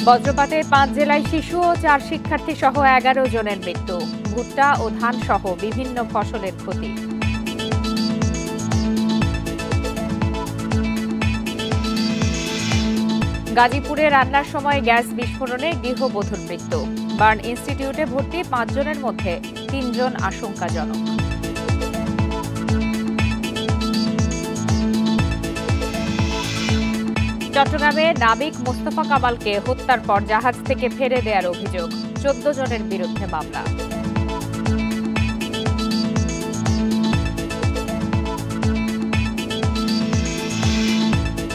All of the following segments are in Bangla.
বজ্রপাতে 5 জেলায় শিশু ও 4 শিক্ষার্থী সহ 11 জনের মৃত্যু। ভুট্টা ও ধান সহ বিভিন্ন ফসলের ক্ষতি। গাজীপুরে রান্নার সময় গ্যাস বিস্ফোরণে গৃহবধূর মৃত্যু। বার্ন ইনস্টিটিউটে ভর্তি 5 জনের মধ্যে 3 জন আশঙ্কাজনক। চট্টগ্রামে নাবিক মোস্তফা কামালকে হত্যার পর জাহাজ থেকে ফেলে দেওয়ার অভিযোগ, 14 জনের বিরুদ্ধে মামলা।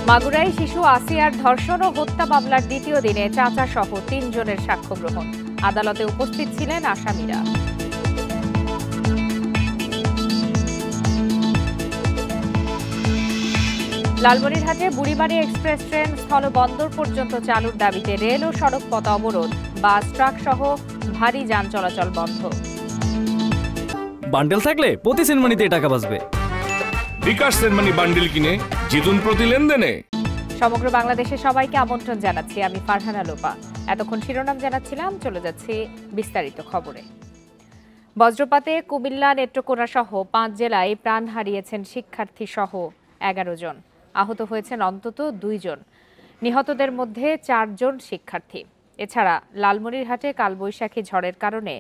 মাগুরায় শিশু আসিয়ার ধর্ষণ ও হত্যা মামলার দ্বিতীয় দিনে চাচা সহ 3 জনের সাক্ষ্য গ্রহণ। আদালতে উপস্থিত ছিলেন আসামিরা। লালমনিরহাটে বুড়িমারি এক্সপ্রেস ট্রেন স্থলবন্দর পর্যন্ত চালুর দাবিতে রেল ও সড়ক পথ অবরোধ, বাস ট্রাক সহ ভারী যান চলাচল বন্ধ। বান্ডেল থাকলে প্রতি সেনমানিতে টাকা বাঁচবে। বিকাশ সেনমানি বান্ডেল কিনে জিতুন প্রতি লেনদেনে। সমগ্র বাংলাদেশের সবাইকে আমন্ত্রণ জানাচ্ছি, আমি ফারহানা লোপা। এতক্ষণ শিরোনাম জানাচ্ছিলাম, চলে যাচ্ছি বিস্তারিত খবরে। বজ্রপাতে কুমিল্লা, নেত্রকোনা সহ 5 জেলায় প্রাণ হারিয়েছেন শিক্ষার্থী সহ 11 জন। আহত হয়েছেন অন্তত 2 জন। নিহতদের মধ্যে 4 জন শিক্ষার্থী। এছাড়া লালমনিরহাটে কালবৈশাখী ঝড়ের কারণে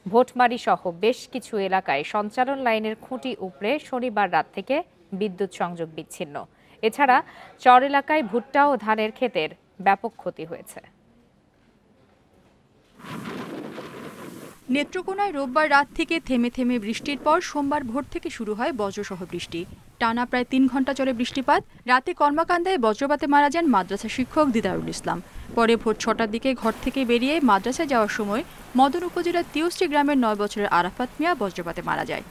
ভোটমারি সহ বেশ কিছু এলাকায় সঞ্চালন লাইনের খুঁটি উপড়ে শনিবার রাত থেকে বিদ্যুৎ সংযোগ বিচ্ছিন্ন। এছাড়া চর এলাকায় ভুট্টা ও ধানের ক্ষেতের ব্যাপক ক্ষতি হয়েছে। নেত্রকোনায় রোববার রাত থেকে থেমে থেমে বৃষ্টির পর সোমবার ভোর থেকে শুরু হয় বজ্রসহ বৃষ্টি। টানা প্রায় 3 ঘন্টা চলে বৃষ্টিপাত। রাতে কর্মকান্দায় বজ্রপাতে মারা যান মাদ্রাসা শিক্ষক দিদারুল ইসলাম। পরে ভোর 6টার দিকে ঘর থেকে বেরিয়ে মাদ্রাসায় যাওয়ার সময় মদন উপজেলার তিউসটি গ্রামের 9 বছরের আরাফাত মিয়া বজ্রপাতে মারা যায়।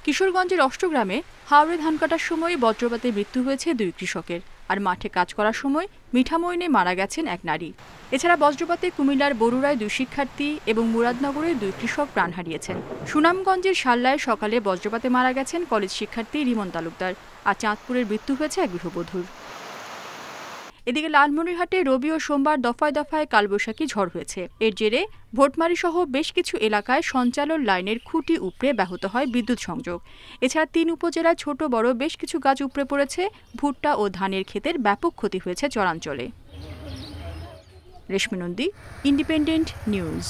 কিশোরগঞ্জের অষ্টগ্রামে হাওড়ে ধান কাটার সময় বজ্রপাতে মৃত্যু হয়েছে 2 কৃষকের। আর মাঠে কাজ করার সময় মিঠামইনে মারা গেছেন 1 নারী। এছাড়া বজ্রপাতে কুমিল্লার বরুড়ায় 2 শিক্ষার্থী এবং মুরাদনগরে 2 কৃষক প্রাণ হারিয়েছেন। সুনামগঞ্জের শাল্লায় সকালে বজ্রপাতে মারা গেছেন কলেজ শিক্ষার্থী রিমন তালুকদার। আর চাঁদপুরের মৃত্যু হয়েছে এক গৃহবধূর। এদিকে লালমনিরহাটে রবি ও সোমবার দফায় দফায় কালবৈশাখী ঝড় হয়েছে। এর জেরে ভোটমারি সহ বেশ কিছু এলাকায় সঞ্চালন লাইনের খুঁটি উপড়ে ব্যাহত হয় বিদ্যুৎ সংযোগ। এছাড়া 3 উপজেলায় ছোট বড় বেশ কিছু গাছ উপড়ে পড়েছে। ভুট্টা ও ধানের ক্ষেতের ব্যাপক ক্ষতি হয়েছে চরাঞ্চলে। রেশমি নন্দী, ইন্ডিপেন্ডেন্ট নিউজ।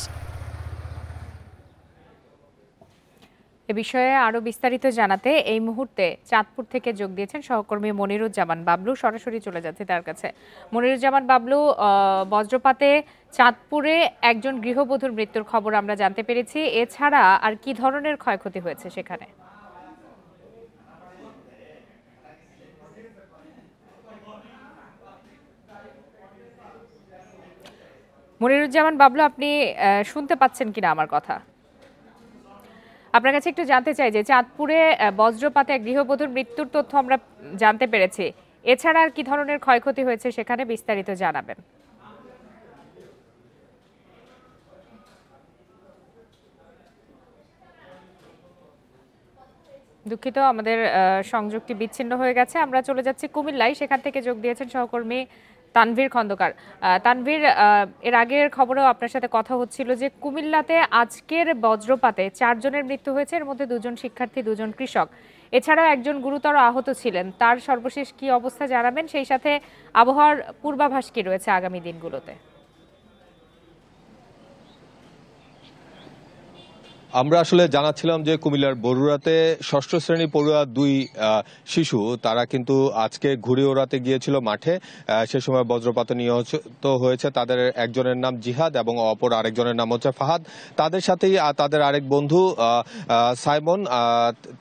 এ বিষয়ে আরো বিস্তারিত জানাতে এই মুহূর্তে চাঁদপুর থেকে যোগ দিয়েছেন সহকর্মী মনিরুজ্জামান বাবলু। সরাসরি চলে যাচ্ছে তার কাছে। মনিরুজ্জামান বাবলু, বজ্রপাতে চাঁদপুরে একজন গৃহবধূর মৃত্যুর খবর আমরা জানতে পেরেছি। এছাড়া আর কি ধরনের ক্ষয়ক্ষতি হয়েছে সেখানে? মনিরুজ্জামান বাবলু, আপনি শুনতে পাচ্ছেন কিনা আমার কথা? আপনার কাছে একটু জানতে চাই যে চাঁদপুরে বজ্রপাতে এক গৃহবধূর মৃত্যুর তথ্য আমরা জানতে পেরেছি, এছাড়া আর কি ধরনের ক্ষয়ক্ষতি হয়েছে সেখানে বিস্তারিত জানাবেন। দুঃখিত, আমাদের সংযোগটি বিচ্ছিন্ন হয়ে গেছে। আমরা চলে যাচ্ছি কুমিল্লায়, সেখান থেকে যোগ দিয়েছেন সহকর্মী তানভীর খন্দকার। তানভীর, এর আগের খবরেও আপনার সাথে কথা হচ্ছিল যে কুমিল্লাতে আজকের বজ্রপাতে 4 জনের মৃত্যু হয়েছে, এর মধ্যে 2 জন শিক্ষার্থী, 2 জন কৃষক। এছাড়াও একজন গুরুতর আহত ছিলেন। তার সর্বশেষ কি অবস্থা জানাবেন, সেই সাথে আবহাওয়ার পূর্বাভাস কি রয়েছে আগামী দিনগুলোতে? আমরা আসলে জানাচ্ছিলাম যে কুমিল্লার বরুড়াতে 6ষ্ঠ শ্রেণী পড়ুয়া 2 শিশু, তারা কিন্তু আজকে ঘুরে ওড়াতে গিয়েছিল মাঠে। সে সময় বজ্রপাতে নিহত হয়েছে। তাদের একজনের নাম জিহাদ এবং অপর আরেকজনের নাম হচ্ছে ফাহাদ। তাদের সাথেই তাদের আরেক বন্ধু সাইমন,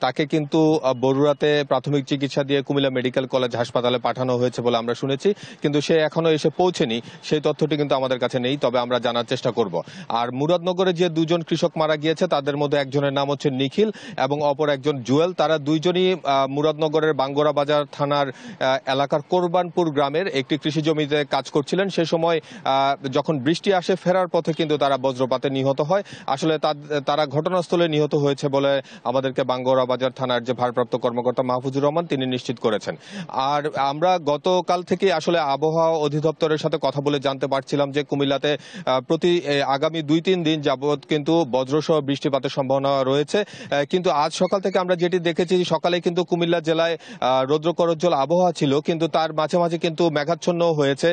তাকে কিন্তু বরুড়াতে প্রাথমিক চিকিৎসা দিয়ে কুমিল্লা মেডিকেল কলেজ হাসপাতালে পাঠানো হয়েছে বলে আমরা শুনেছি, কিন্তু সে এখনো এসে পৌঁছেনি। সেই তথ্যটি কিন্তু আমাদের কাছে নেই, তবে আমরা জানার চেষ্টা করব। আর মুরাদনগরে যে 2 জন কৃষক মারা গিয়েছে তাদের তাদের মধ্যে একজনের নাম হচ্ছে নিখিল এবং অপর একজন জুয়েল। তারা দুইজনই মুরাদনগরের বাঙ্গরা বাজার থানার এলাকার কোরবানপুর গ্রামের একটি কৃষি জমিতে কাজ করছিলেন। সে সময় যখন বৃষ্টি আসে ফেরার পথে কিন্তু তারা বজ্রপাতে নিহত হয়। আসলে তারা ঘটনাস্থলে নিহত হয়েছে বলে আমাদেরকে বাঙ্গরা বাজার থানার যে ভারপ্রাপ্ত কর্মকর্তা মাহফুজুর রহমান তিনি নিশ্চিত করেছেন। আর আমরা গতকাল থেকে আসলে আবহাওয়া অধিদপ্তরের সাথে কথা বলে জানতে পারছিলাম যে কুমিল্লাতে আগামী 2-3 দিন যাবৎ কিন্তু বজ্রসহ বৃষ্টিপাতের সম্ভাবনা রয়েছে। কিন্তু আজ সকাল থেকে আমরা যেটি দেখেছি, সকালে কিন্তু কুমিল্লা জেলায় রৌদ্রকরজ্জ্বল আবহাওয়া ছিল, কিন্তু তার মাঝে মাঝে কিন্তু মেঘাচ্ছন্ন হয়েছে।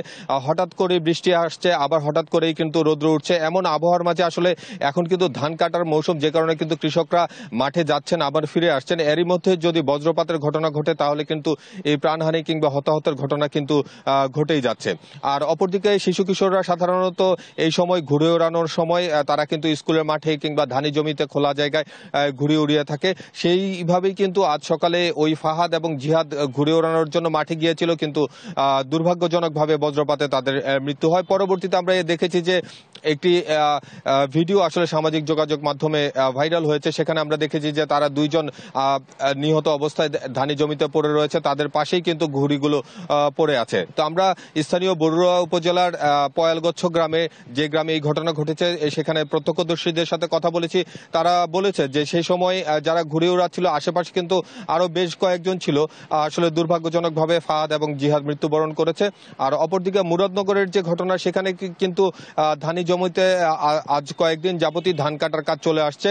হঠাৎ করে বৃষ্টি আসছে, আবার হঠাৎ করেই কিন্তু রৌদ্র উঠছে। এমন আবহাওয়ার মাঝে আসলে এখন কিন্তু ধান কাটার মৌসুম, যে কারণে কিন্তু কৃষকরা মাঠে যাচ্ছেন আবার ফিরে আসছেন। এরই মধ্যে যদি বজ্রপাতের ঘটনা ঘটে তাহলে কিন্তু এই প্রাণহানি কিংবা হতাহতের ঘটনা কিন্তু ঘটেই যাচ্ছে। আর অপরদিকে শিশু কিশোররা সাধারণত এই সময় ঘুরে ওড়ানোর সময় তারা কিন্তু স্কুলের মাঠে কিংবা ধানি জমিতে খোলা জায়গায় ঘুরে উড়িয়ে থাকে। সেইভাবেই কিন্তু আজ সকালে ওই ফাহাদ এবং জিহাদ ঘুরে ওড়ানোর জন্য মাঠে গিয়েছিল, কিন্তু দুর্ভাগ্যজনকভাবে বজ্রপাতে তাদের মৃত্যু হয়। পরবর্তীতে আমরা দেখেছি যে একটি ভিডিও আসলে সামাজিক যোগাযোগ মাধ্যমে ভাইরাল হয়েছে। সেখানে আমরা দেখেছি যে তারা দুইজন নিহত অবস্থায় ধানি জমিতে পড়ে রয়েছে, তাদের পাশেই কিন্তু ঘুড়িগুলো পড়ে আছে। তো আমরা স্থানীয় বরুড়া উপজেলার পয়ালগচ্ছ গ্রামে, যে গ্রামে এই ঘটনা ঘটেছে, সেখানে প্রত্যক্ষদর্শীদের সাথে কথা বলেছি। তারা বলেছে যে সেই সময় যারা ঘুরে উড়াচ্ছিল আশেপাশে কিন্তু আরো বেশ কয়েকজন ছিল। আসলে দুর্ভাগ্যজনকভাবে ফাহাদ এবং জিহাদ মৃত্যুবরণ করেছে। আর অপরদিকে মুরাদনগরের যে ঘটনা, সেখানে কিন্তু ধানি জমিতে আজ কয়েকদিন যাবতীয় ধান কাটার কাজ চলে আসছে।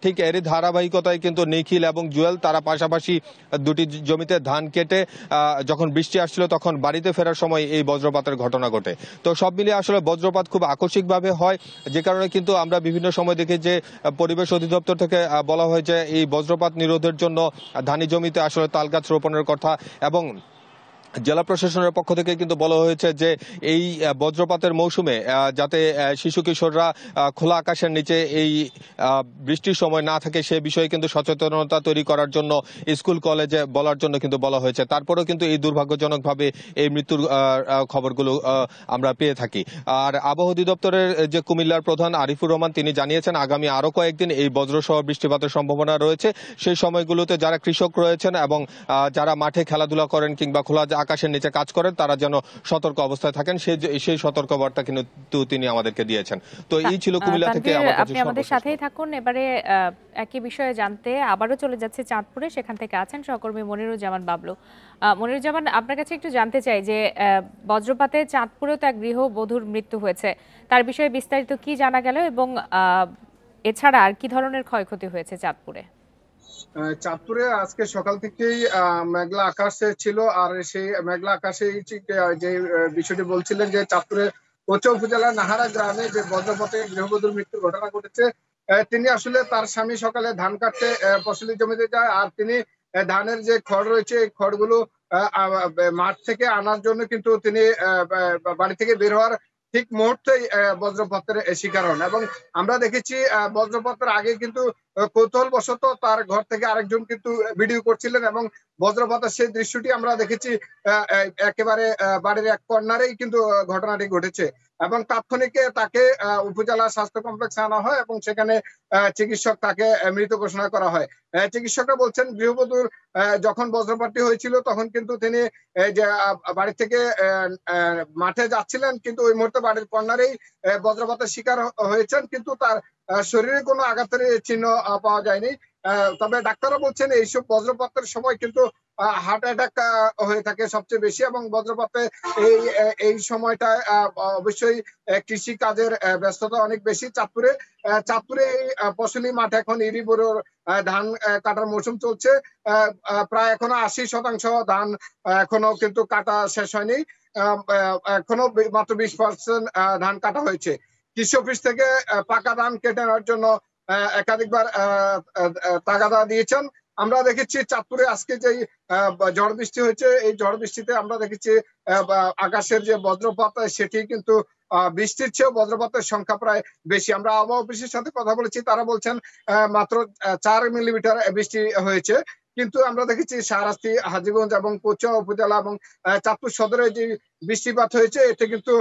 ঠিক এরই ধারাবাহিকতায় কিন্তু নিখিল এবং জুয়েল তারা পাশাপাশি দুটি জমিতে ধান কেটে যখন বৃষ্টি আসছিল তখন বাড়িতে ফেরার সময় এই বজ্রপাতের ঘটনা ঘটে। তো সব মিলিয়ে আসলে বজ্রপাত খুব আকস্মিকভাবে হয়, যে কারণে কিন্তু আমরা বিভিন্ন সময় দেখি যে পরিবেশ অধিদপ্তর থেকে বলা হয় যে এই বজ্রপাত নিরোধের জন্য ধানি জমিতে আসলে তালগাছ রোপণের কথা, এবং জেলা প্রশাসনের পক্ষ থেকে কিন্তু বলা হয়েছে যে এই বজ্রপাতের মৌসুমে যাতে শিশু কিশোররা খোলা আকাশের নিচে এই বৃষ্টির সময় না থাকে সে বিষয়ে কিন্তু সচেতনতা তৈরি করার জন্য স্কুল কলেজে বলার জন্য কিন্তু বলা হয়েছে। তারপরেও কিন্তু এই দুর্ভাগ্যজনকভাবে এই মৃত্যুর খবরগুলো আমরা পেয়ে থাকি। আর আবহাওয়া অধিদপ্তরের যে কুমিল্লার প্রধান আরিফুর রহমান তিনি জানিয়েছেন আগামী আরো কয়েকদিন এই বজ্রসহ বৃষ্টিপাতের সম্ভাবনা রয়েছে। সেই সময়গুলোতে যারা কৃষক রয়েছেন এবং যারা মাঠে খেলাধুলা করেন কিংবা খোলা আকাশের নিচে কাজ করেন তারা যেন সতর্ক অবস্থায় থাকেন, সেই সতর্কবার্তা কিন্তু তিনি আমাদেরকে দিয়েছেন। তো এই ছিল কুমিল্লা থেকে আপনি আমাদের সাথেই থাকুন। এবারে একই বিষয়ে জানতে আবারও চলে যাচ্ছে চাঁদপুরে, সেখান থেকে আছেন সহকর্মী মনিরুজ্জামান বাবলু। মনিরুজ্জামান, আপনার কাছে একটু জানতে চাই যে বজ্রপাতে চাঁদপুরেও তো এক গৃহবধূর মৃত্যু হয়েছে, তার বিষয়ে বিস্তারিত কি জানা গেল এবং এছাড়া আর কি ধরনের ক্ষয়ক্ষতি হয়েছে চাঁদপুরে? চাঁদপুরে আজকে সকাল থেকেই মেঘলা আকাশে ছিল। আর সেই মেঘলা আকাশে যে বিষয়টি বলছিলেন যে চাঁদপুরে কোচা উপজেলার নাহারা গ্রামে যে বজ্রপাতে গৃহবধূর মৃত্যুর ঘটনা ঘটেছে, তিনি আসলে তার স্বামী সকালে ধান কাটতে ফসলি জমিতে যায়। আর তিনি ধানের যে খড় রয়েছে এই খড়গুলো মাঠ থেকে আনার জন্য কিন্তু তিনি বাড়ি থেকে বের হওয়ার ঠিক মুহূর্তেই বজ্রপাতের শিকার হন। এবং আমরা দেখেছি বজ্রপাতের আগে কিন্তু কৌতূহল বশত তার ঘর থেকে আরেকজন কিন্তু ভিডিও করছিলেন এবং বজ্রপাতের সেই দৃশ্যটি আমরা দেখেছি একেবারে বাড়ির এক কর্নারেই কিন্তু ঘটনাটি ঘটেছে। এবং তাৎক্ষণিক তাকে উপজেলা স্বাস্থ্য কমপ্লেক্সে আনা হয় এবং সেখানে চিকিৎসক তাকে মৃত ঘোষণা করা হয়। চিকিৎসকরা বলছেন গৃহবধূর যখন বজ্রপাতটি হয়েছিল তখন কিন্তু তিনি যে বাড়ি থেকে মাঠে যাচ্ছিলেন, কিন্তু ওই মুহূর্তে বাড়ির কর্নারেই বজ্রপাতের শিকার হয়েছেন, কিন্তু তার শরীরে কোনো আঘাতের চিহ্ন পাওয়া যায়নি। তবে ডাক্তাররা বলছেন এইসব বজ্রপাতের সময় কিন্তু হার্ট অ্যাটাক হয়ে থাকে সবচেয়ে বেশি, এবং বজ্রপাতে এই সময়টায় অবশ্যই কৃষি কাজের ব্যস্ততা অনেক বেশি। চাঁদপুরে এই ফসলি মাঠ এখন ইরি বোরোর ধান কাটার মৌসুম চলছে। প্রায় এখনো 80% ধান এখনো কিন্তু কাটা শেষ হয়নি, এখনো মাত্র 20% ধান কাটা হয়েছে। কৃষি অফিস থেকে পাকা ধান কেটে নেওয়ার জন্য একাধিকবার তাগাদা দিয়েছেন। আমরা দেখেছি চাঁদপুরে আজকে যে ঝড় বৃষ্টি হয়েছে এই ঝড় বৃষ্টিতে আমরা দেখেছি আকাশের যে বজ্রপাত সেটি কিন্তু বৃষ্টির চেয়েও বজ্রপাতের সংখ্যা প্রায় বেশি। আমরা আবহাওয়া অফিসের সাথে কথা বলেছি, তারা বলছেন মাত্র 4 মিলিমিটার বৃষ্টি হয়েছে। কিন্তু আমরা দেখেছি শাহরাস্তি, হাজীগঞ্জ এবং কোচা উপজেলা এবং চাঁদপুর সদরে যে বৃষ্টিপাত হয়েছে এতে কিন্তু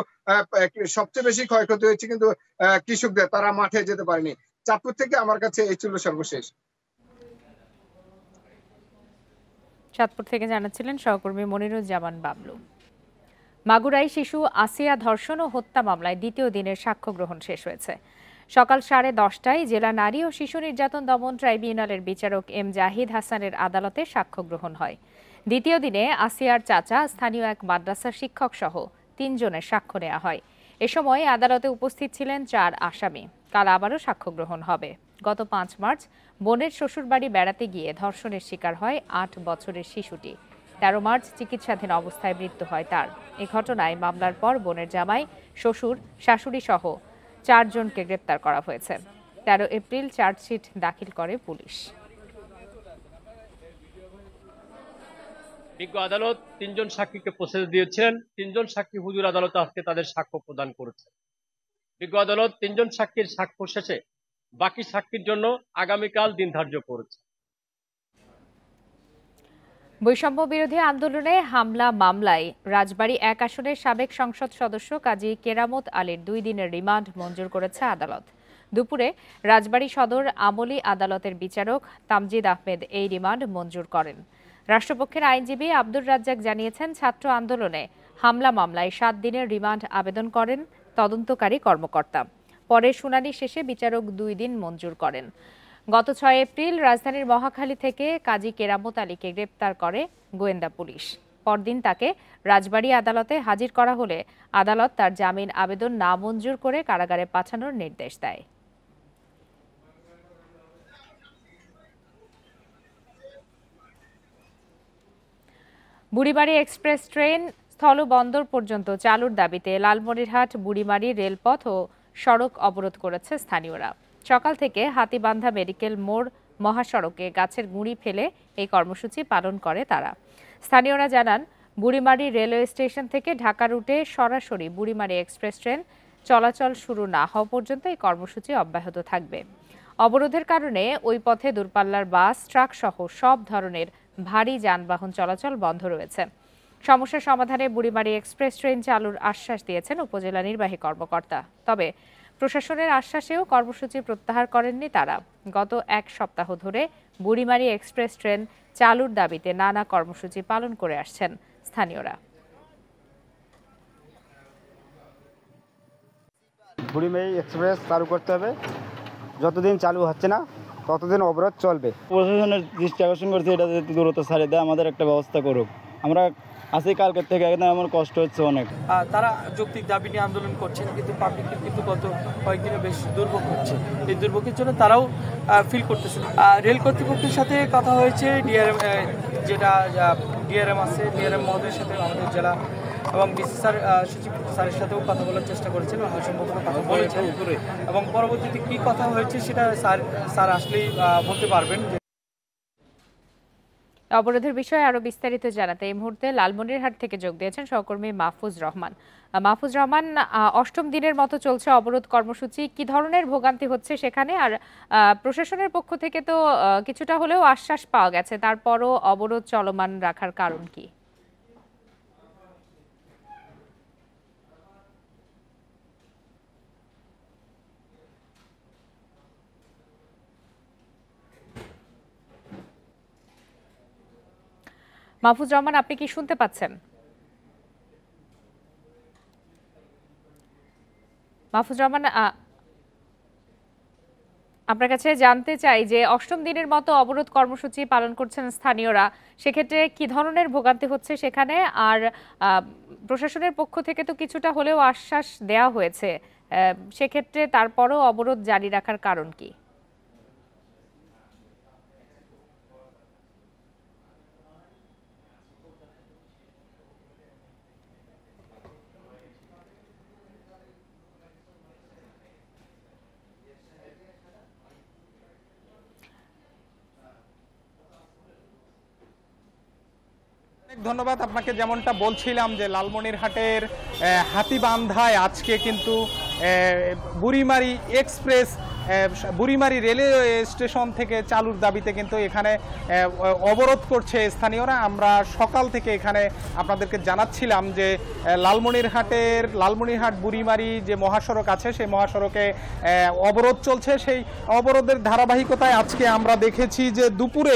সবচেয়ে বেশি ক্ষয়ক্ষতি হয়েছে কিন্তু কৃষকদের, তারা মাঠে যেতে পারেনি। চাঁদপুর থেকে আমার কাছে এই ছিল সর্বশেষ। চাঁদপুর থেকে জানাচ্ছিলেন সহকর্মী মনিরুজ্জামান বাবলু। মাগুরায় শিশু আসিয়া ধর্ষণ ও হত্যা মামলায় দ্বিতীয় দিনের সাক্ষ্য গ্রহণ শেষ হয়েছে। সকাল 10:30টায় জেলা নারী ও শিশু নির্যাতন দমন ট্রাইব্যুনালের বিচারক এম জাহিদ হাসানের আদালতে সাক্ষ্য গ্রহণ হয়। দ্বিতীয় দিনে আসিয়ার চাচা, স্থানীয় এক মাদ্রাসার শিক্ষক সহ 3 জনের সাক্ষ্য নেওয়া হয়। এ সময় আদালতে উপস্থিত ছিলেন 4 আসামি। কাল আবারও সাক্ষ্য গ্রহণ হবে। গত 5 মার্চ বোনের শ্বশুরবাড়ি বেড়াতে গিয়ে ধর্ষণের শিকার হয় 8 বছরের শিশুটি। 13 মার্চ চিকিৎসাধীন অবস্থায় মৃত্যু হয় তার। এ ঘটনায় মামলার পর বোনের জামাই, শ্বশুর, শাশুড়ি সহ 4 জনকে গ্রেপ্তার করা হয়েছে। 13 এপ্রিল চার্জশিট দাখিল করে পুলিশ। বিজ্ঞ আদালত 3 জন সাক্ষীকে প্রসেস দিয়েছেন। 3 জন সাক্ষী হুজুর আদালতে আজকে তাদের সাক্ষ্য প্রদান করেছে। বিজ্ঞ আদালত 3 জন সাক্ষীর সাক্ষ্য শেষে বাকি সাক্ষীর জন্য আগামীকাল দিন ধার্য করেছে। বৈষম্য বিরোধী আন্দোলনে হামলা মামলায় রাজবাড়ী 1 আসনের সাবেক সংসদ সদস্য কাজী কেরামত আলীর 2 দিনের রিমান্ড মঞ্জুর করেছে আদালত। দুপুরে রাজবাড়ী সদর আমলি আদালতের বিচারক তামজিদ আহমেদ এই রিমান্ড মঞ্জুর করেন। রাষ্ট্রপক্ষের আইনজীবী আব্দুর রাজ্জাক জানিয়েছেন, ছাত্র আন্দোলনে হামলা মামলায় 7 দিনের রিমান্ড আবেদন করেন তদন্তকারী কর্মকর্তা। পরে শুনানি শেষে বিচারক 2 দিন মঞ্জুর করেন। গত 6 এপ্রিল রাজধানীর মহাখালী থেকে কাজী কেরামত আলীকে গ্রেপ্তার করে গোয়েন্দা পুলিশ। পরদিন তাকে রাজবাড়ী আদালতে হাজির করা হলে আদালত তার জামিন আবেদন না মঞ্জুর করে কারাগারে পাঠানোর নির্দেশ দেয়। বুড়িমারি এক্সপ্রেস ট্রেন স্থলবন্দর পর্যন্ত চালুর দাবিতে লালমনিরহাট বুড়িমারি রেলপথ ও সড়ক অবরোধ করেছে স্থানীয়রা। সকাল থেকে হাতিবান্ধা মেডিকেল মোড় মহাসড়কে গাছের গুঁড়ি ফেলে এই কর্মসূচি পালন করে তারা। স্থানীয়রা জানান, বুড়িমারি রেলওয়ে স্টেশন থেকে ঢাকা রুটে সরাসরি বুড়িমারি এক্সপ্রেস ট্রেন চলাচল শুরু না হওয়া পর্যন্ত এই কর্মসূচি অব্যাহত থাকবে। অবরোধের কারণে ওই পথে দূরপাল্লার বাস, ট্রাক সহ সব ধরনের ভারী যানবাহন চলাচল বন্ধ রয়েছে। সমস্যা সমাধানে বুড়িমারি এক্সপ্রেস ট্রেন চালুর আশ্বাস দিয়েছেন উপজেলা নির্বাহী কর্মকর্তা। তবে প্রশাসনের আশ্বাসেও কর্মসূচি প্রত্যাহার করেননি তারা। গত 1 সপ্তাহ ধরে বুড়িমারি এক্সপ্রেস ট্রেন চালুর দাবিতে নানা কর্মসূচি পালন করে আসছেন স্থানীয়রা। বুড়িমারি এক্সপ্রেস চালু করতে হবে, যতদিন চালু হচ্ছে না ততদিন অবরোধ চলবে। প্রশাসনের দৃষ্টি আকর্ষণ করছে, এটা যদি দূরত্ব ছাড়িয়ে দেয় আমাদের একটা ব্যবস্থা করুক। আমরা আসি কালকের থেকে, একদম আমার কষ্ট হচ্ছে অনেক। তারা যৌক্তিক দাবি নিয়ে আন্দোলন করছেন, কিন্তু পাবলিক কিন্তু গত কয়েকদিনে বেশ দুর্ভোগ হচ্ছে। এই দুর্ভোগের জন্য তারাও ফিল করতেছেন। রেল কর্তৃপক্ষের সাথে কথা হয়েছে, ডিআরএম যেটা ডিআরএম আছে, ডিআরএম মহোদয়ের সাথে আমাদের জেলা এবং ডিসি স্যার, সচিব স্যারের সাথেও কথা বলার চেষ্টা করেছেন, সম্ভবত কথা বলেছেন এবং পরবর্তীতে কী কথা হয়েছে সেটা স্যার আসলেই বলতে পারবেন। অবরোধের বিষয়ে আরো বিস্তারিত জানাতে এই মুহূর্তে লালমনিরহাট থেকে যোগ দিয়েছেন সহকর্মী মাহফুজ রহমান। মাহফুজ রহমান, 8ম দিনের মতো চলছে অবরোধ কর্মসূচি, কি ধরনের ভোগান্তি হচ্ছে সেখানে? আর প্রশাসনের পক্ষ থেকে তো কিছুটা হলেও আশ্বাস পাওয়া গেছে, তারপরও অবরোধ চলমান রাখার কারণ কি? মাহফুজ রহমান, আপনি কি শুনতে পাচ্ছেন? মাহফুজ রহমান, আপনার কাছে জানতে চাই যে 8ম দিনের মতো অবরোধ কর্মসূচি পালন করছেন স্থানীয়রা, সেক্ষেত্রে কি ধরনের ভোগান্তি হচ্ছে সেখানে? আর প্রশাসনের পক্ষ থেকে তো কিছুটা হলেও আশ্বাস দেওয়া হয়েছে, সেক্ষেত্রে তারপরও অবরোধ জারি রাখার কারণ কি? ধন্যবাদ আপনাকে। যেমনটা বলছিলাম যে লালমনিরহাটের হাতিবান্ধায় আজকে কিন্তু Burimari express Burimari railway station থেকে চালুর দাবিতে কিন্তু এখানে অবরোধ করছে স্থানীয়রা। আমরা সকাল থেকে এখানে আপনাদেরকে জানাচ্ছিলাম যে লালমনিরহাট বুড়িমারি যে মহাসড়ক আছে সেই মহাসড়কে অবরোধ চলছে। সেই অবরোধের ধারাবাহিকতায় আজকে আমরা দেখেছি যে দুপুরে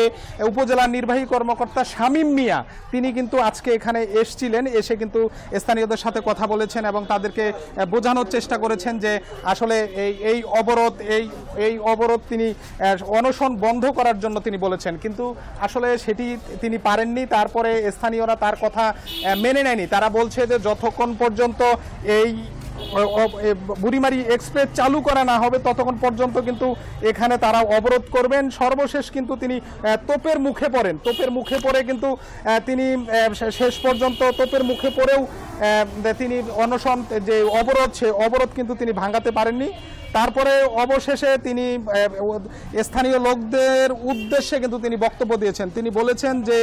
উপজেলা নির্বাহী কর্মকর্তা শামীম মিয়া তিনি কিন্তু আজকে এখানে এসেছিলেন, এসে কিন্তু স্থানীয়দের সাথে কথা বলেছেন এবং তাদেরকে বোঝানোর চেষ্টা করেছেন যে আসলে এই অবরোধ তিনি অনশন বন্ধ করার জন্য তিনি বলেছেন, কিন্তু আসলে সেটি তিনি পারেননি। তারপরে স্থানীয়রা তার কথা মেনে নেয়নি। তারা বলছে যে যতক্ষণ পর্যন্ত এই বুড়িমারি এক্সপ্রেস চালু করা না হবে ততক্ষণ পর্যন্ত কিন্তু এখানে তারা অবরোধ করবেন। সর্বশেষ কিন্তু তিনি তোপের মুখে পড়ে কিন্তু তিনি শেষ পর্যন্ত তোপের মুখে পড়েও তিনি অনশন যে অবরোধ কিন্তু তিনি ভাঙাতে পারেননি। তারপরে অবশেষে তিনি স্থানীয় লোকদের উদ্দেশ্যে কিন্তু তিনি বক্তব্য দিয়েছেন। তিনি বলেছেন যে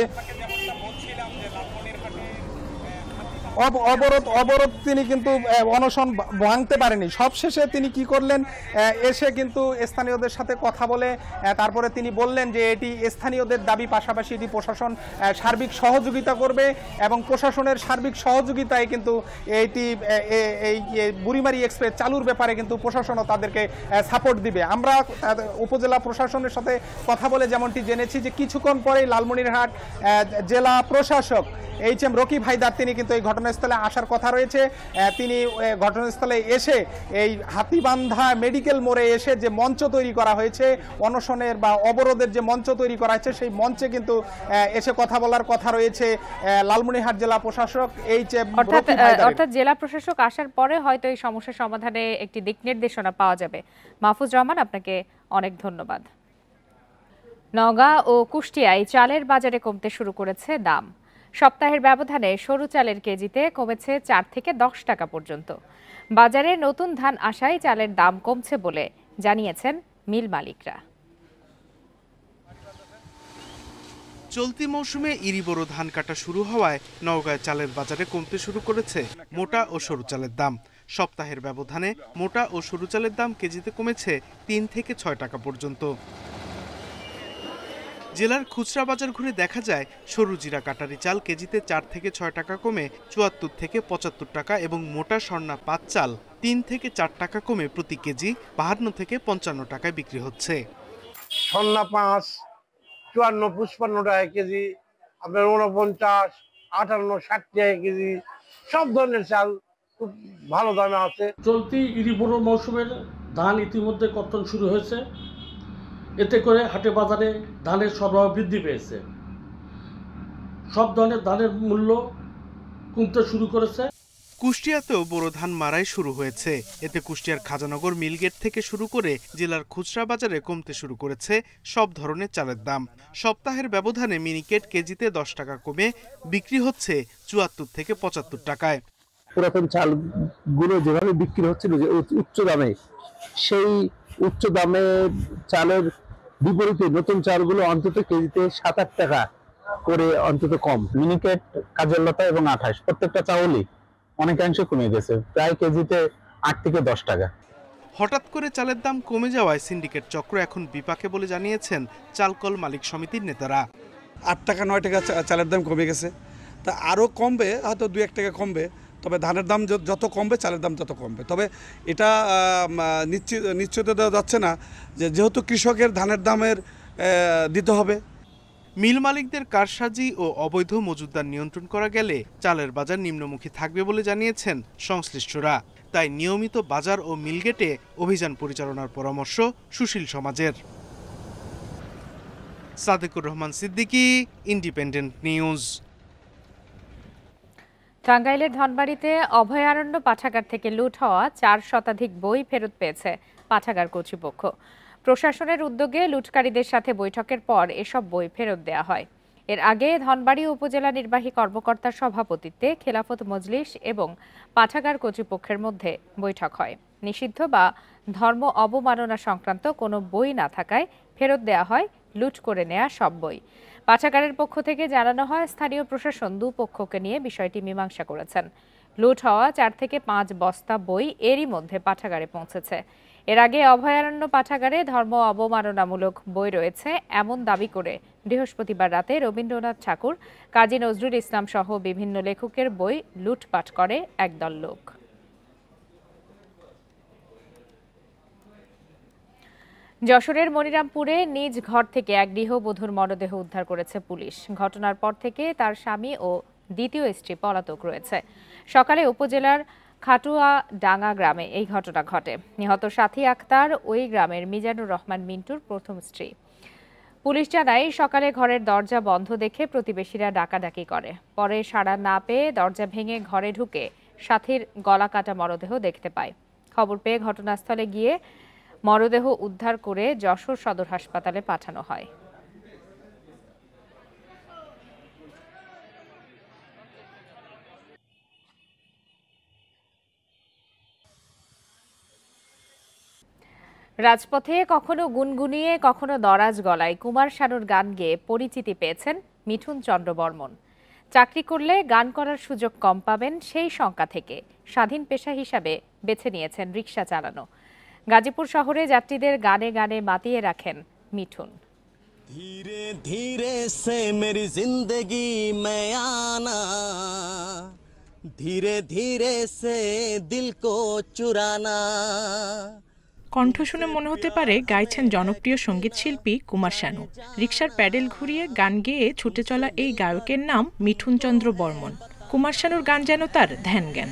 অবরোধ তিনি কিন্তু অনশন ভাঙতে পারেনি। সবশেষে তিনি কি করলেন, এসে কিন্তু স্থানীয়দের সাথে কথা বলে তারপরে তিনি বললেন যে এটি স্থানীয়দের দাবি, পাশাপাশি এটি প্রশাসন সার্বিক সহযোগিতা করবে এবং প্রশাসনের সার্বিক সহযোগিতায় কিন্তু এই বুড়িমারি এক্সপ্রেস চালুর ব্যাপারে কিন্তু প্রশাসনও তাদেরকে সাপোর্ট দিবে। আমরা উপজেলা প্রশাসনের সাথে কথা বলে যেমনটি জেনেছি যে কিছুক্ষণ পরেই লালমনিরহাট জেলা প্রশাসক HM রকিব হায়দার তিনি কিন্তু এই ঘটনাস্থলে আসার কথা রয়েছে। তিনি ঘটনাস্থলে এসে এই হাতিবান্ধা মেডিকেল মোড়ে এসে যে মঞ্চ তৈরি করা হয়েছে, অনশনের বা অবরোধের যে মঞ্চ তৈরি করা হয়েছে, সেই মঞ্চে কিন্তু এসে কথা বলার কথা রয়েছে লালমনিরহাট জেলা প্রশাসক HM রকিব হায়দার। অর্থাৎ জেলা প্রশাসক আসার পরে হয়তো এই সমস্যার সমাধানে একটি দিক নির্দেশনা পাওয়া যাবে। মাহফুজ রহমান, আপনাকে অনেক ধন্যবাদ। নওগাঁ ও কুষ্টিয়ায় চালের বাজারে কমতে শুরু করেছে দাম। সপ্তাহের ব্যবধানে সরু চালের কেজিতে কমেছে 4 থেকে 10 টাকা পর্যন্ত। বাজারে নতুন ধান আসায় চালের দাম কমছে বলে জানিয়েছেন মিল মালিকরা। চলতি মৌসুমে ইরিবোরো ধান কাটা শুরু হওয়ায় নওগাঁয় চালের বাজারে কমতে শুরু করেছে মোটা ও সরু চালের দাম। সপ্তাহের ব্যবধানে মোটা ও সরু চালের দাম কেজিতে কমেছে 3 থেকে 6 টাকা পর্যন্ত। জেলার খুচরা বাজার ঘুরে দেখা যায় সরু জিরা কাটারি চাল কেজিতে 4 থেকে 6 টাকা কমে 74 থেকে 75 টাকা এবং মোটা স্বর্ণা পাঁচ চাল 3 থেকে 4 টাকা কমে প্রতি কেজি 52 থেকে 55 টাকায় বিক্রি হচ্ছে। স্বর্ণা 5 54 55 টাকা কেজি, আপনার 49 58 60 টাকা কেজি, সব ধরনের চাল খুব ভালো দামে আছে। চলতি ইরিবোরো মৌসুমের ধান ইতিমধ্যে কর্তন শুরু হয়েছে, এতে করে হাটে বাজারে ধানের সরবরাহ বৃদ্ধি পেয়েছে। সব ধরনের ধানের মূল্য কমতে শুরু করেছে। কুষ্টিয়াতেও বোরো ধান মারাই শুরু হয়েছে। এতে কুষ্টিয়ার খাজানগর মিলগেট থেকে শুরু করে জেলার খুচরা বাজারে কমতে শুরু করেছে সব ধরনের চালের দাম। সপ্তাহের ব্যবধানে মিনিকেট কেজিতে 10 টাকা কমে বিক্রি হচ্ছে 74 থেকে 75 টাকায়। পুরাতন চালগুলো যেভাবে বিক্রি হচ্ছিল যে উচ্চ দামে, সেই উচ্চ দামে চালের বিপরীতে নতুন চালগুলো অন্তত কেজিতে 7-8 টাকা করে অন্তত কম। মিনিকেট, কাজললতা এবং 28 প্রত্যেকটা চাউলই অনেকাংশে কমে গেছে, প্রায় কেজিতে 8 থেকে 10 টাকা। হঠাৎ করে চালের দাম কমে যাওয়ায় সিন্ডিকেট চক্র এখন বিপাকে বলে জানিয়েছেন চালকল মালিক সমিতির নেতারা। 8 টাকা 9 টাকা চালের দাম কমে গেছে, তা আরও কমবে, হয়তো 2-1 টাকা কমবে। তবে ধানের দাম যত কমবে চালের দাম তত কমবে। তবে এটা নিশ্চিত দেওয়া যাচ্ছে না যেহেতু কৃষকের ধানের দামের দিতে হবে। মিল মালিকদের কারসাজি ও অবৈধ মজুতদার নিয়ন্ত্রণ করা গেলে চালের বাজার নিম্নমুখী থাকবে বলে জানিয়েছেন সংশ্লিষ্টরা। তাই নিয়মিত বাজার ও মিলগেটে অভিযান পরিচালনার পরামর্শ সুশীল সমাজের। Sadequr Rahman Siddiqui, independent news. টাঙ্গাইলের ধনবাড়িতে অভয়ারণ্য পাঠাগার থেকে লুট হওয়া 4 শতাধিক বই ফেরত পেয়েছে পাঠাগার কর্তৃপক্ষ। প্রশাসনের উদ্যোগে লুটকারীদের সাথে বৈঠকের পর এসব বই ফেরত দেওয়া হয়। এর আগে ধনবাড়ি উপজেলা নির্বাহী কর্মকর্তার সভাপতিত্বে খেলাফত মজলিস এবং পাঠাগার কর্তৃপক্ষের মধ্যে বৈঠক হয়। নিষিদ্ধ বা ধর্ম অবমাননা সংক্রান্ত কোনো বই না থাকায় ফেরত দেওয়া হয় লুট করে নেওয়া সব বই। পাঠাগারের পক্ষ থেকে জানানো হয় স্থানীয় প্রশাসন দুপক্ষকে নিয়ে বিষয়টি মীমাংসা করেছেন। লুট হওয়া 4 থেকে 5 বস্তা বই এরই মধ্যে পাঠাগারে পৌঁছেছে। এর আগে অভয়ারণ্য পাঠাগারে ধর্ম অবমাননামূলক বই রয়েছে এমন দাবি করে বৃহস্পতিবার রাতে রবীন্দ্রনাথ ঠাকুর, কাজী নজরুল ইসলাম সহ বিভিন্ন লেখকের বই লুটপাট করে একদল লোক। যশোরের মনিরামপুরে নিজ ঘর থেকে এক গৃহবধূর মরদেহ উদ্ধার করেছে পুলিশ। ঘটনার পর থেকে তার স্বামী ও দ্বিতীয় স্ত্রী পলাতক রয়েছে। সকালে উপজেলার খাটুয়া ডাঙ্গা গ্রামে এই ঘটনা ঘটে। নিহত সাথী আক্তার ওই গ্রামের মিজানুর রহমান মিন্টুর প্রথম স্ত্রী। পুলিশ জানায় সকালে ঘরের দরজা বন্ধ দেখে প্রতিবেশীরা ডাকাডাকি করে। পরে সাড়া না পেয়ে দরজা ভেঙে ঘরে ঢুকে সাথীর গলা কাটা মরদেহ দেখতে পায়। খবর পেয়ে ঘটনাস্থলে গিয়ে মরদেহ উদ্ধার করে যশোর সদর হাসপাতালে পাঠানো হয়। রাজপথে কখনো গুনগুনিয়ে কখনো দরাজ গলায় কুমার শানুর গান গেয়ে পরিচিতি পেয়েছেন মিঠুন চন্দ্র বর্মন। চাকরি করলে গান করার সুযোগ কম পাবেন সেই শঙ্কা থেকে স্বাধীন পেশা হিসাবে বেছে নিয়েছেন রিকশা চালানো। গাজীপুর শহরে যাত্রীদের গানে গানে মাতিয়ে রাখেন মিঠুন। ধীরে ধীরে সে মেরি জিন্দগি মে আনা, ধীরে ধীরে সে দিল কো চুরানা। কণ্ঠ শুনে মনে হতে পারে গাইছেন জনপ্রিয় সঙ্গীত শিল্পী কুমার শানু। রিকশার প্যাডেল ঘুরিয়ে গান গেয়ে ছুটে চলা এই গায়কের নাম মিঠুন চন্দ্র বর্মন। কুমার শানুর গান যেন তার ধ্যান জ্ঞান।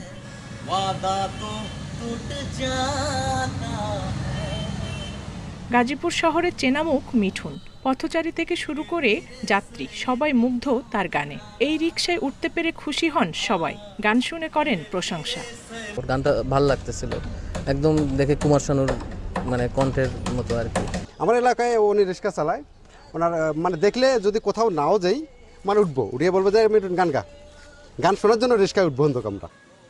গাজীপুর শহরের চেনামুখ মিঠুন। পথচারী থেকে শুরু করে যাত্রী সবাই মুগ্ধ তার গানে। এই রিকশায় উঠতে পেরে খুশি হন সবাই, গান শুনে করেন প্রশংসা। গানটা ভালো লাগতেছিল, একদম দেখে কুমার শানুর মানে কণ্ঠের মতো আর কি। আমার এলাকায় উনি রিক্সা চালায়, ওনার মানে দেখলে যদি কোথাও নাও যাই মানে উঠবো, উঠিয়ে বলবো যে আমি গান শোনার জন্য রিক্সায় উঠবো আমরা।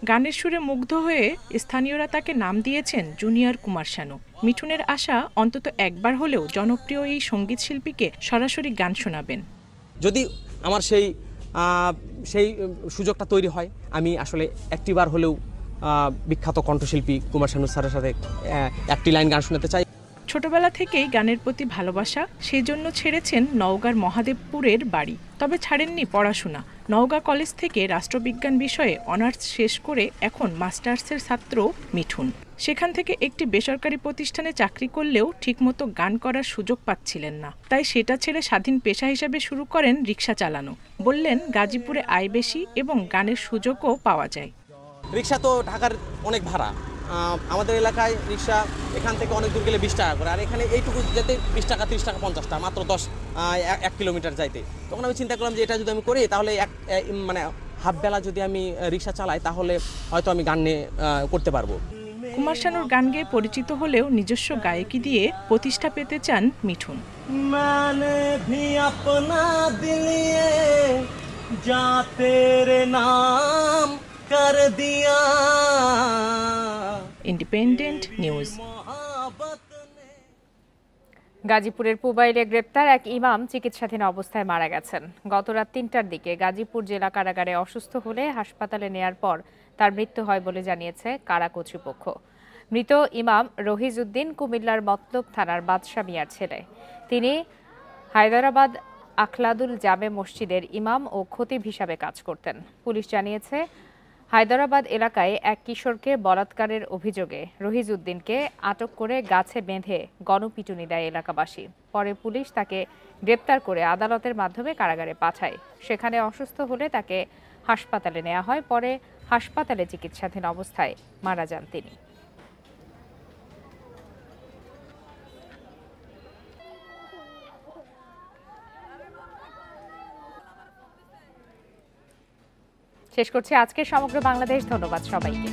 গানের সুরে মুগ্ধ হয়ে স্থানীয়রা তাকে নাম দিয়েছেন জুনিয়র কুমার শানু। মিঠুনের আশা অন্তত একবার হলেও জনপ্রিয় এই সঙ্গীত শিল্পীকে সরাসরি গান শোনাবেন। যদি আমার সেই সুযোগটা তৈরি হয়, আমি আসলে একটিবার হলেও বিখ্যাত কণ্ঠশিল্পী কুমার শানু স্যারের সাথে একটি লাইন গান শোনাতে চাই। ছোটবেলা থেকেই গানের প্রতি ভালোবাসা, সেই জন্য ছেড়েছেন নওগাঁর মহাদেবপুরের বাড়ি। তবে ছাড়েননি পড়াশোনা। নওগাঁ কলেজ থেকে রাষ্ট্রবিজ্ঞান বিষয়ে অনার্স শেষ করে এখন মাস্টার্সের ছাত্র মিঠুন। সেখান থেকে একটি বেসরকারি প্রতিষ্ঠানে চাকরি করলেও ঠিকমতো গান করার সুযোগ পাচ্ছিলেন না, তাই সেটা ছেড়ে স্বাধীন পেশা হিসেবে শুরু করেন রিকশা চালানো। বললেন গাজীপুরে আয় বেশি এবং গানের সুযোগও পাওয়া যায়। রিকশা তো ঢাকার অনেক ভাড়া, আমাদের এলাকায় রিকশা এখান থেকে অনেক দূর গেলে 20 টাকা করে, আর এখানে এইটুকু যেতে 20 টাকা 30 টাকা 50 টাকা, মাত্র 1 কিলোমিটার যাইতে। তখন আমি চিন্তা করলাম যে এটা যদি আমি করি তাহলে মানে হাফ বেলা যদি আমি রিকশা চালাই তাহলে হয়তো আমি গান নিয়ে করতে পারবো। কুমার শানুর গান গেয়ে পরিচিত হলেও নিজস্ব গায়কি দিয়ে প্রতিষ্ঠা পেতে চান মিঠুন। मैंने भी अपना दिल ये जा तेरे नाम कर दिया। Independent news. গাজীপুরের পুবাইলে গ্রেপ্তার এক ইমাম চিকিৎসাধীন অবস্থায় মারা গেছেন। গত রাত ৩টার দিকে গাজীপুর জেলা কারাগারে অসুস্থ হলে হাসপাতালে নেয়ার পর তার মৃত্যু হয় বলে জানিয়েছে কারা কর্তৃপক্ষ। মৃত ইমাম রহিজউদ্দিন কুমিল্লার মতলব থানার বাদশা মিয়ার ছেলে। তিনি হায়দরাবাদ আখলাদুল জামে মসজিদের ইমাম ও খতিব হিসাবে কাজ করতেন। পুলিশ জানিয়েছে হায়দরাবাদ এলাকায় এক কিশোরকে বলাৎকারের অভিযোগে রহিজউদ্দিনকে আটক করে গাছে বেঁধে গণপিটুনি দেয় এলাকাবাসী। পরে পুলিশ তাকে গ্রেপ্তার করে আদালতের মাধ্যমে কারাগারে পাঠায়। সেখানে অসুস্থ হলে তাকে হাসপাতালে নেওয়া হয়। পরে হাসপাতালে চিকিৎসাধীন অবস্থায় মারা যান তিনি। শেষ করছি আজকের সমগ্র বাংলাদেশ। ধন্যবাদ সবাইকে।